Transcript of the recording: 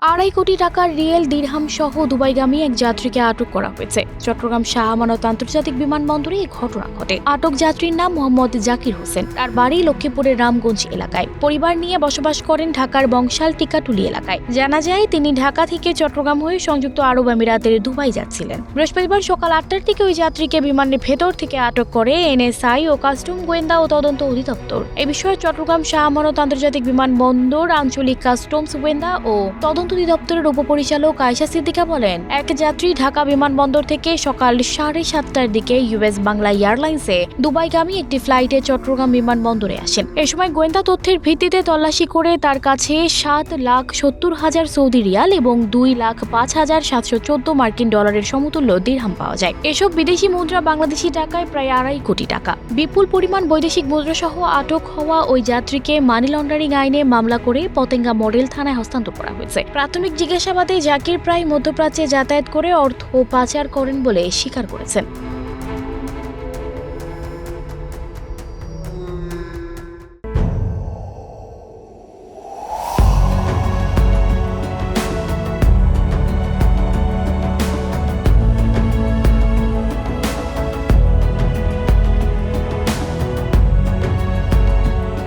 2.5 কোটি টাকার রিয়েল দিরহাম সহ দুবাইগামী এক যাত্রীকে আটক করা হয়েছে। চট্টগ্রাম শাহ আমানত আন্তর্জাতিক বিমানবন্দরে এই ঘটনা ঘটে। আটক যাত্রীর নাম মোহাম্মদ জাকির হোসেন। তার বাড়ি লক্ষ্মীপুরের রামগঞ্জ এলাকায়। পরিবার নিয়ে বসবাস করেন ঢাকার বংশাল টিকাটুলি এলাকায়। জানা যায় তিনি ঢাকা থেকে চট্টগ্রাম হয়ে সংযুক্ত আরব আমিরাতের দুবাই যাচ্ছিলেন। বৃহস্পতিবার সকাল 8টার দিকে ওই যাত্রীকে বিমানের ভেতর থেকে আটক করে এনএসআই ও কাস্টম গোয়েন্দা ও তদন্ত অধিদপ্তর। এ বিষয়ে চট্টগ্রাম শাহ আমানত আন্তর্জাতিক বিমানবন্দর আঞ্চলিক কাস্টমস গোয়েন্দা ও তদন্ত অধিদপ্তরের উপপরিচালক আয়েশা সিদ্দিকা বলেন, এক যাত্রী ঢাকা বিমানবন্দর থেকে সকাল 7:30টার দিকে ইউএস বাংলা এয়ারলাইন্সে দুবাইগামী একটি ফ্লাইটে চট্টগ্রাম বিমানবন্দরে আসেন। এ সময় গোয়েন্দা তথ্যের ভিত্তিতে তল্লাশি করে তার কাছে 7,70,000 সৌদি রিয়াল এবং 2,05,714 মার্কিন ডলারের সমতুল্য দিরহাম পাওয়া যায়। এসব বিদেশি মুদ্রা বাংলাদেশি টাকায় প্রায় 2.5 কোটি টাকা। বিপুল পরিমাণ বৈদেশিক মুদ্রা সহ আটক হওয়া ওই যাত্রীকে মানি লন্ডারিং আইনে মামলা করে পতেঙ্গা মডেল থানায় হস্তান্তর করা হয়েছে। প্রাথমিক জিজ্ঞাসাবাদে জাকির প্রায় মধ্যপ্রাচ্যে যাতায়াত করে অর্থ পাচার করেন বলে স্বীকার করেছেন।